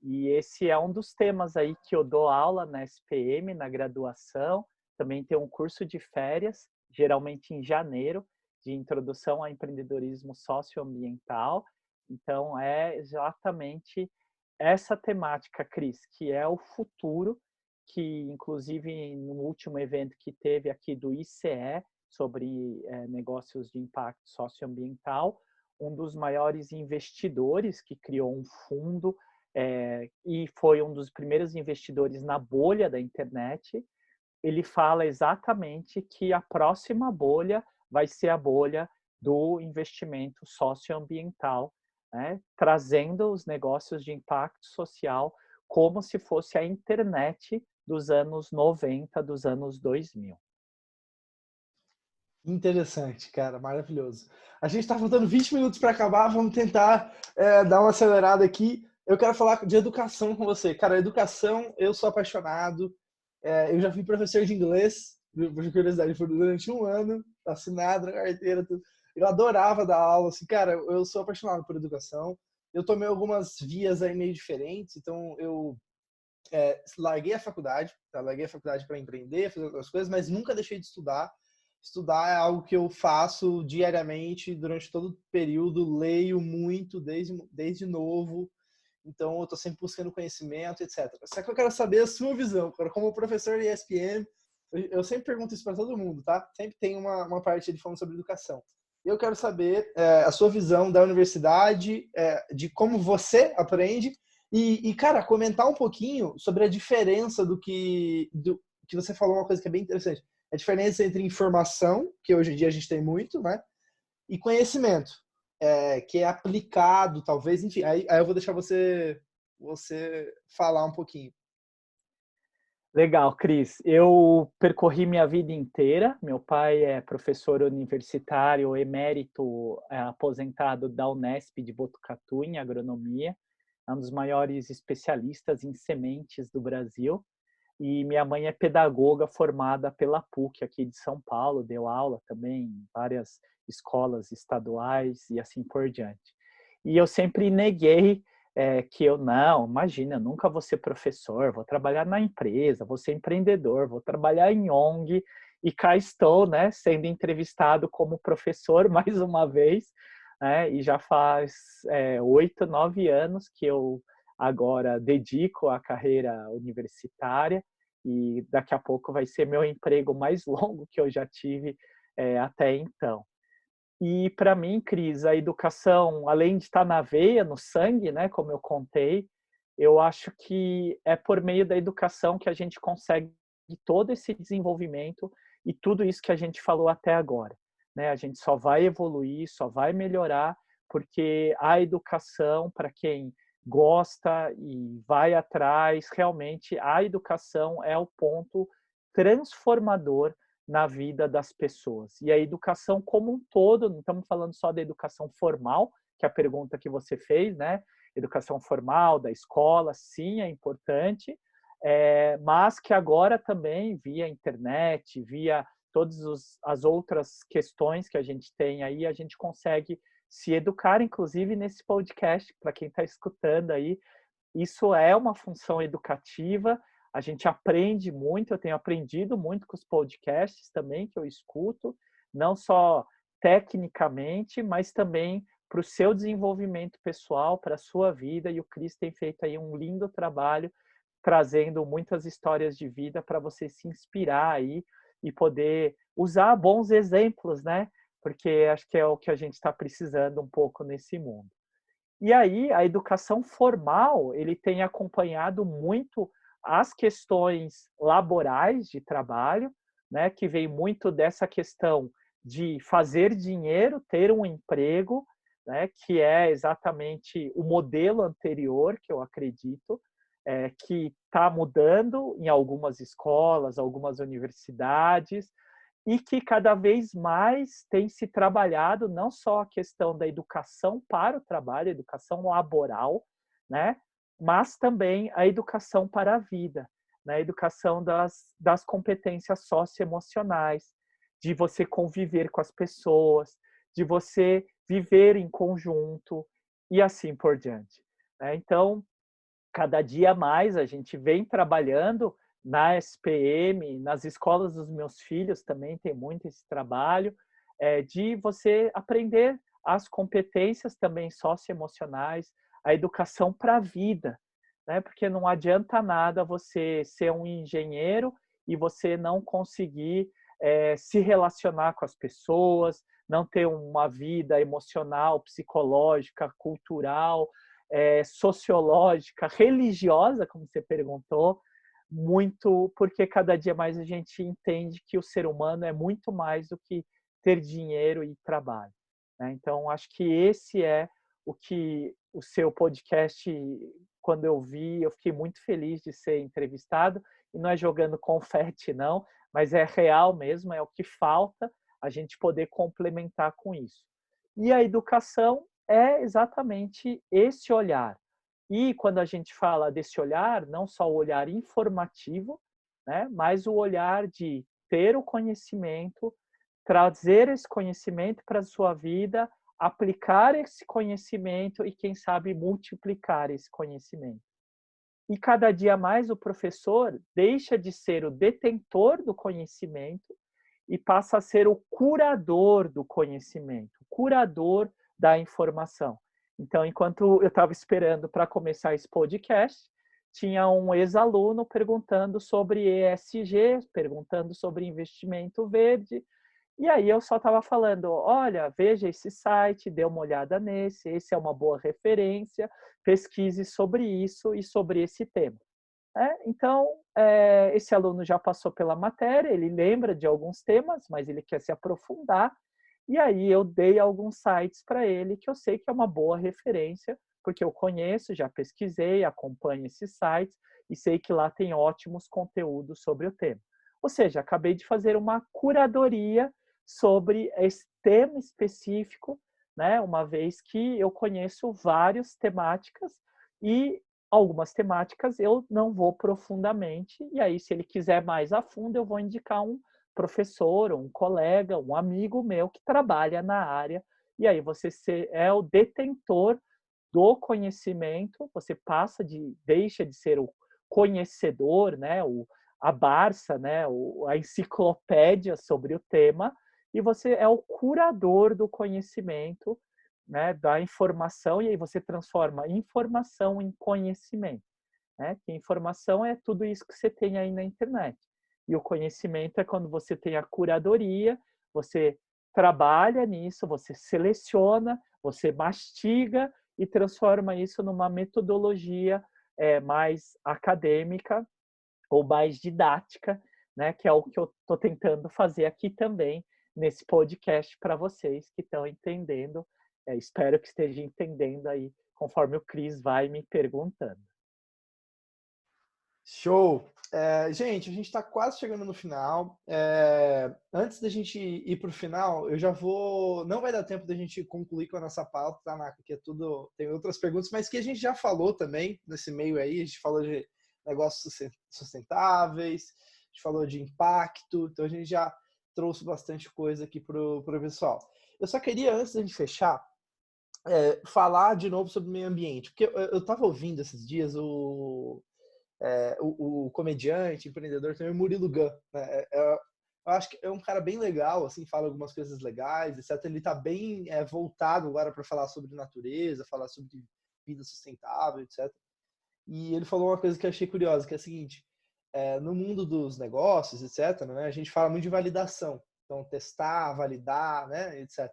E esse é um dos temas aí que eu dou aula na SPM, na graduação. Também tem um curso de férias, geralmente em janeiro, de introdução ao empreendedorismo socioambiental. Então, é exatamente essa temática, Cris, que é o futuro, que inclusive no último evento que teve aqui do ICE, sobre negócios de impacto socioambiental, um dos maiores investidores que criou um fundo e foi um dos primeiros investidores na bolha da internet, ele fala exatamente que a próxima bolha vai ser a bolha do investimento socioambiental, né? Trazendo os negócios de impacto social como se fosse a internet dos anos 90, dos anos 2000. Interessante, cara, maravilhoso. A gente está faltando 20 minutos para acabar, vamos tentar dar uma acelerada aqui. Eu quero falar de educação com você. Cara, educação, eu sou apaixonado. Eu já fui professor de inglês, por curiosidade, foi durante um ano, assinado na carteira, tudo. Eu adorava dar aula, assim, cara, eu sou apaixonado por educação. Eu tomei algumas vias aí meio diferentes, então eu larguei a faculdade, tá? Larguei a faculdade para empreender, fazer outras coisas, mas nunca deixei de estudar. Estudar é algo que eu faço diariamente, durante todo o período, leio muito, desde novo, então eu estou sempre buscando conhecimento, etc. Só que eu quero saber a sua visão, cara, como professor de ESPM, eu sempre pergunto isso para todo mundo, tá? Sempre tem uma parte de falando sobre educação. Eu quero saber a sua visão da universidade, de como você aprende, cara, comentar um pouquinho sobre a diferença que você falou, uma coisa que é bem interessante, a diferença entre informação, que hoje em dia a gente tem muito, né, e conhecimento, que é aplicado, talvez, enfim, aí eu vou deixar você falar um pouquinho. Legal, Cris. Eu percorri minha vida inteira. Meu pai é professor universitário emérito, aposentado da Unesp de Botucatu, em agronomia. É um dos maiores especialistas em sementes do Brasil. E minha mãe é pedagoga formada pela PUC aqui de São Paulo, deu aula também em várias escolas estaduais e assim por diante. E eu sempre neguei que eu não, imagina, eu nunca vou ser professor, vou trabalhar na empresa, vou ser empreendedor, vou trabalhar em ONG, e cá estou, né, sendo entrevistado como professor mais uma vez, né, e já faz 8, 9 anos que eu agora dedico à carreira universitária, e daqui a pouco vai ser meu emprego mais longo que eu já tive até então. E para mim, Cris, a educação, além de estar na veia, no sangue, né, como eu contei, eu acho que é por meio da educação que a gente consegue todo esse desenvolvimento e tudo isso que a gente falou até agora, né? A gente só vai evoluir, só vai melhorar, porque a educação, para quem gosta e vai atrás, realmente a educação é o ponto transformador na vida das pessoas. E a educação como um todo, não estamos falando só da educação formal, que é a pergunta que você fez, né? Educação formal, da escola, sim, é importante, mas que agora também, via internet, via todas as outras questões que a gente tem aí, a gente consegue se educar, inclusive nesse podcast, para quem está escutando aí, isso é uma função educativa, a gente aprende muito, eu tenho aprendido muito com os podcasts também que eu escuto, não só tecnicamente, mas também para o seu desenvolvimento pessoal, para a sua vida, e o Cris tem feito aí um lindo trabalho, trazendo muitas histórias de vida para você se inspirar aí e poder usar bons exemplos, né? Porque acho que é o que a gente está precisando um pouco nesse mundo. E aí, a educação formal, ele tem acompanhado muito as questões laborais de trabalho, né, que vem muito dessa questão de fazer dinheiro, ter um emprego, né, que é exatamente o modelo anterior, que eu acredito, que está mudando em algumas escolas, algumas universidades, e que cada vez mais tem se trabalhado não só a questão da educação para o trabalho, a educação laboral, né, mas também a educação para a vida, né, a educação das competências socioemocionais, de você conviver com as pessoas, de você viver em conjunto e assim por diante, né? Então, cada dia mais a gente vem trabalhando na SPM, nas escolas dos meus filhos também tem muito esse trabalho, de você aprender as competências também socioemocionais, a educação para a vida, né? Porque não adianta nada você ser um engenheiro e você não conseguir se relacionar com as pessoas, não ter uma vida emocional, psicológica, cultural, sociológica, religiosa, como você perguntou, muito porque cada dia mais a gente entende que o ser humano é muito mais do que ter dinheiro e trabalho, né? Então, acho que esse é o que o seu podcast, quando eu vi, eu fiquei muito feliz de ser entrevistado, e não é jogando confete, não, mas é real mesmo, é o que falta a gente poder complementar com isso. E a educação é exatamente esse olhar. E quando a gente fala desse olhar, não só o olhar informativo, né, mas o olhar de ter o conhecimento, trazer esse conhecimento para a sua vida, aplicar esse conhecimento e, quem sabe, multiplicar esse conhecimento. E cada dia mais o professor deixa de ser o detentor do conhecimento e passa a ser o curador do conhecimento, o curador da informação. Então, enquanto eu estava esperando para começar esse podcast, tinha um ex-aluno perguntando sobre ESG, perguntando sobre investimento verde, e aí eu só estava falando, olha, veja esse site, dê uma olhada nesse, esse é uma boa referência, pesquise sobre isso e sobre esse tema. Então, esse aluno já passou pela matéria, ele lembra de alguns temas, mas ele quer se aprofundar, e aí eu dei alguns sites para ele que eu sei que é uma boa referência, porque eu conheço, já pesquisei, acompanho esses sites e sei que lá tem ótimos conteúdos sobre o tema. Ou seja, acabei de fazer uma curadoria sobre esse tema específico, né? Uma vez que eu conheço várias temáticas e algumas temáticas eu não vou profundamente, e aí, se ele quiser mais a fundo, eu vou indicar um professor, um colega, um amigo meu que trabalha na área, e aí você é o detentor do conhecimento, você deixa de ser o conhecedor, né, a Barça, né, a enciclopédia sobre o tema, e você é o curador do conhecimento, né, da informação, e aí você transforma informação em conhecimento, né? Que informação é tudo isso que você tem aí na internet. E o conhecimento é quando você tem a curadoria, você trabalha nisso, você seleciona, você mastiga e transforma isso numa metodologia mais acadêmica ou mais didática, né? Que é o que eu estou tentando fazer aqui também nesse podcast para vocês que estão entendendo. Espero que estejam entendendo aí, conforme o Cris vai me perguntando. Show! Gente, a gente está quase chegando no final. Antes da gente ir para o final, eu já vou. Não vai dar tempo da gente concluir com a nossa pauta, tá, Naka? Que é tudo. Tem outras perguntas, mas que a gente já falou também nesse meio aí. A gente falou de negócios sustentáveis, a gente falou de impacto, então a gente já trouxe bastante coisa aqui para o pessoal. Eu só queria, antes da gente fechar, falar de novo sobre o meio ambiente, porque eu estava ouvindo esses dias o comediante, empreendedor também, o Murilo Gun, né? Eu acho que é um cara bem legal, assim, fala algumas coisas legais, etc. Ele está bem voltado agora para falar sobre natureza, falar sobre vida sustentável, etc. E ele falou uma coisa que eu achei curiosa, que é a seguinte: no mundo dos negócios, etc., né, a gente fala muito de validação. Então, testar, validar, né, etc.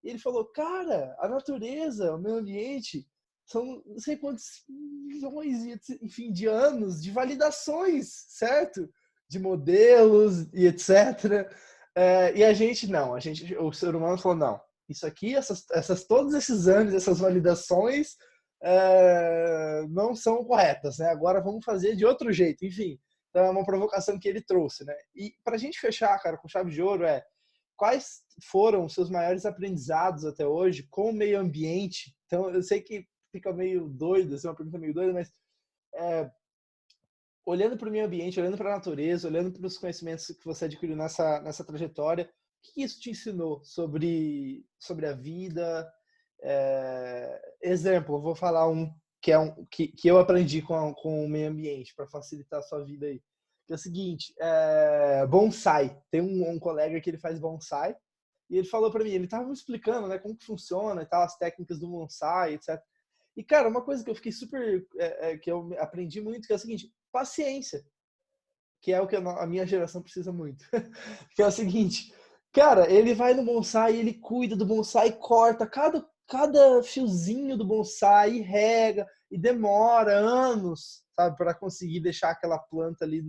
E ele falou, cara, a natureza, o meio ambiente, são não sei quantos milhões, enfim, de anos de validações, certo? De modelos e etc. E a gente não, o ser humano falou, não, isso aqui, todos esses anos, essas validações não são corretas, né? Agora vamos fazer de outro jeito, enfim. Então é uma provocação que ele trouxe, né? E para a gente fechar, cara, com chave de ouro, quais foram os seus maiores aprendizados até hoje com o meio ambiente? Então, eu sei que fica meio doido, assim, uma pergunta meio doida, mas olhando para o meio ambiente, olhando para a natureza, olhando para os conhecimentos que você adquiriu nessa trajetória, o que isso te ensinou sobre a vida? Exemplo, eu vou falar que eu aprendi com o meio ambiente para facilitar a sua vida aí. Que é o seguinte, bonsai. Tem um colega que ele faz bonsai e ele falou para mim, ele estava me explicando, né, como que funciona e tal, as técnicas do bonsai, etc. E, cara, uma coisa que eu fiquei super... que eu aprendi muito, que é o seguinte, paciência. Que é o que a minha geração precisa muito. Que é o seguinte, cara, ele vai no bonsai, ele cuida do bonsai, corta cada fiozinho do bonsai, rega, e demora anos, sabe, para conseguir deixar aquela planta ali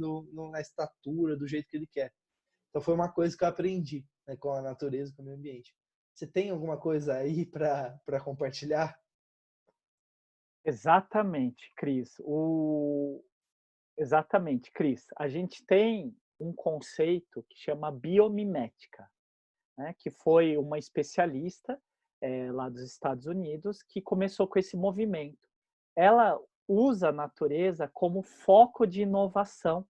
na estatura, do jeito que ele quer. Então foi uma coisa que eu aprendi, né, com a natureza, com o meio ambiente. Você tem alguma coisa aí para compartilhar? Exatamente, Cris. Exatamente, Cris. A gente tem um conceito que chama biomimética, né, que foi uma especialista lá dos Estados Unidos que começou com esse movimento. Ela usa a natureza como foco de inovação.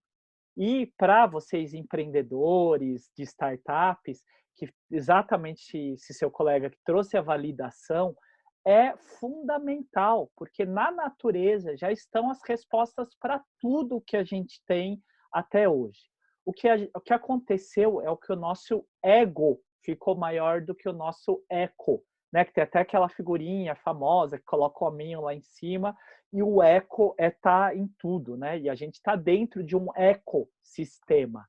E para vocês empreendedores de startups, que exatamente se seu colega que trouxe a validação, é fundamental, porque na natureza já estão as respostas para tudo que a gente tem até hoje. O que aconteceu é o que o nosso ego ficou maior do que o nosso eco, né? Que tem até aquela figurinha famosa que coloca o hominho lá em cima e o eco tá em tudo, né? E a gente está dentro de um ecossistema.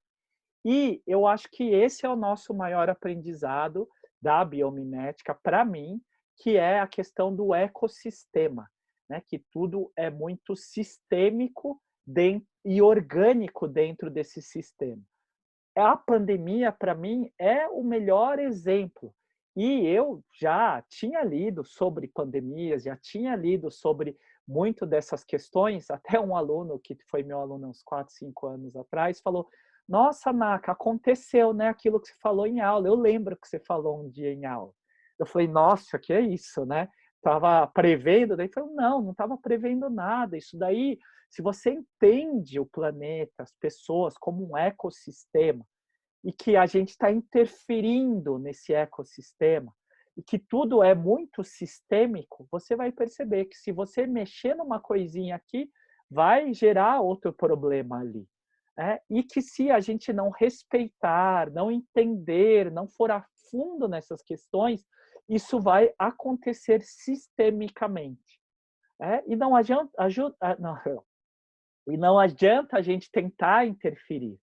E eu acho que esse é o nosso maior aprendizado da biomimética, para mim, que é a questão do ecossistema, né? Que tudo é muito sistêmico e orgânico dentro desse sistema. A pandemia, para mim, é o melhor exemplo. E eu já tinha lido sobre pandemias, já tinha lido sobre muito dessas questões. Até um aluno, que foi meu aluno uns 4, 5 anos atrás, falou: Nossa, Naka, aconteceu, né, aquilo que você falou em aula. Eu lembro que você falou um dia em aula. Eu falei: Nossa, que é isso, né? Estava prevendo? Daí falou: Não estava prevendo nada. Isso daí, se você entende o planeta, as pessoas como um ecossistema, e que a gente está interferindo nesse ecossistema, e que tudo é muito sistêmico, você vai perceber que se você mexer numa coisinha aqui, vai gerar outro problema ali. E que se a gente não respeitar, não entender, não for a fundo nessas questões, isso vai acontecer sistemicamente. E não adianta, e não adianta a gente tentar interferir.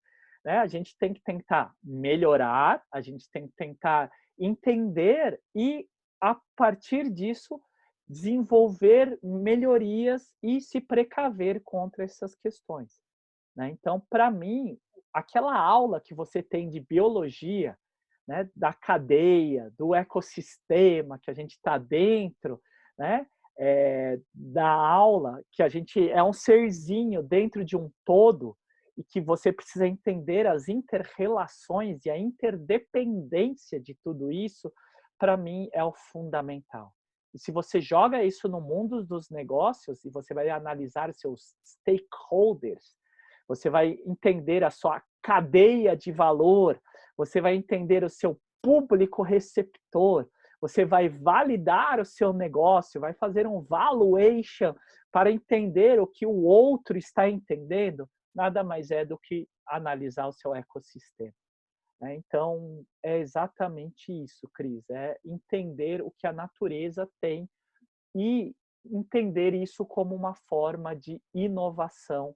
A gente tem que tentar melhorar, a gente tem que tentar entender e, a partir disso, desenvolver melhorias e se precaver contra essas questões. Então, para mim, aquela aula que você tem de biologia, da cadeia, do ecossistema que a gente está dentro, da aula que a gente é um serzinho dentro de um todo e que você precisa entender as inter-relações e a interdependência de tudo isso, para mim é o fundamental. E se você joga isso no mundo dos negócios e você vai analisar seus stakeholders, você vai entender a sua cadeia de valor, você vai entender o seu público receptor, você vai validar o seu negócio, vai fazer um valuation para entender o que o outro está entendendo, nada mais é do que analisar o seu ecossistema. Então, é exatamente isso, Cris, é entender o que a natureza tem e entender isso como uma forma de inovação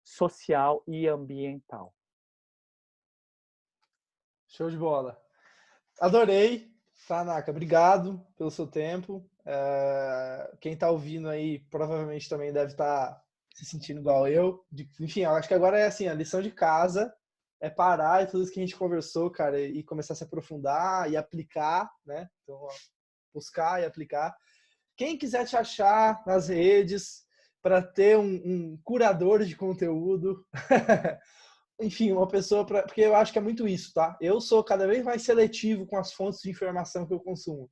social e ambiental. Show de bola. Adorei, tá, Naka? Obrigado pelo seu tempo. Quem está ouvindo aí provavelmente também deve estar se sentindo igual eu. Enfim, eu acho que agora é assim, a lição de casa é parar e tudo isso que a gente conversou, cara, e começar a se aprofundar e aplicar, né? Então, buscar e aplicar. Quem quiser te achar nas redes para ter um curador de conteúdo, enfim, uma pessoa porque eu acho que é muito isso, tá? Eu sou cada vez mais seletivo com as fontes de informação que eu consumo.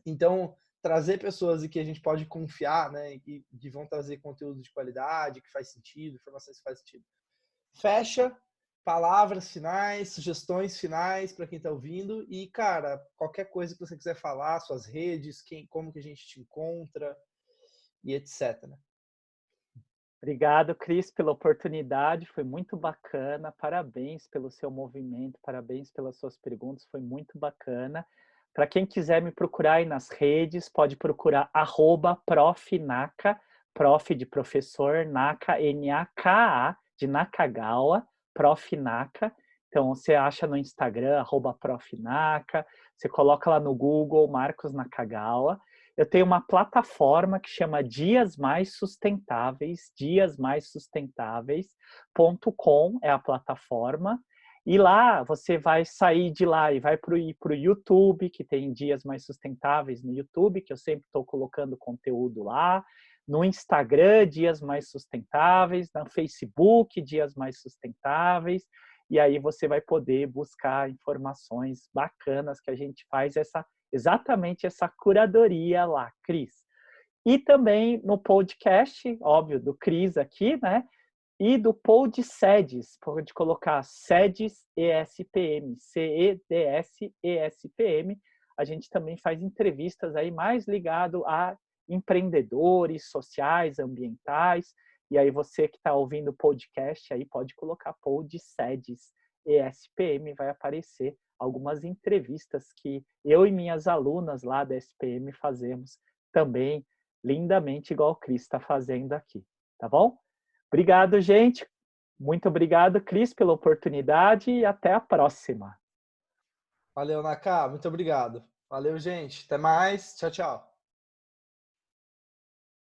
Então, trazer pessoas em que a gente pode confiar, né, e que vão trazer conteúdo de qualidade, que faz sentido, informações que faz sentido. Fecha, palavras finais, sugestões finais para quem está ouvindo e, cara, qualquer coisa que você quiser falar, suas redes, como que a gente te encontra e etc. Obrigado, Cris, pela oportunidade, foi muito bacana, parabéns pelo seu movimento, parabéns pelas suas perguntas, foi muito bacana. Para quem quiser me procurar aí nas redes, pode procurar @profnaka, prof de professor, Naka, N-A-K-A, de Nakagawa, profnaka. Então, você acha no Instagram, @profnaka, você coloca lá no Google, Marcos Nakagawa. Eu tenho uma plataforma que chama Dias Mais Sustentáveis, diasmaissustentáveis.com é a plataforma. E lá você vai sair de lá e vai para o YouTube, que tem Dias Mais Sustentáveis no YouTube, que eu sempre estou colocando conteúdo lá. No Instagram, Dias Mais Sustentáveis. No Facebook, Dias Mais Sustentáveis. E aí você vai poder buscar informações bacanas que a gente faz exatamente essa curadoria lá, Cris. E também no podcast, óbvio, do Cris aqui, né? E do PodSedes, pode colocar Sedes ESPM, CEDS ESPM. A gente também faz entrevistas aí mais ligado a empreendedores sociais, ambientais. E aí você que está ouvindo o podcast aí pode colocar PodSedes ESPM, vai aparecer algumas entrevistas que eu e minhas alunas lá da SPM fazemos também lindamente, igual o Cris está fazendo aqui, tá bom? Obrigado, gente. Muito obrigado, Cris, pela oportunidade e até a próxima. Valeu, Naka. Muito obrigado. Valeu, gente. Até mais. Tchau, tchau.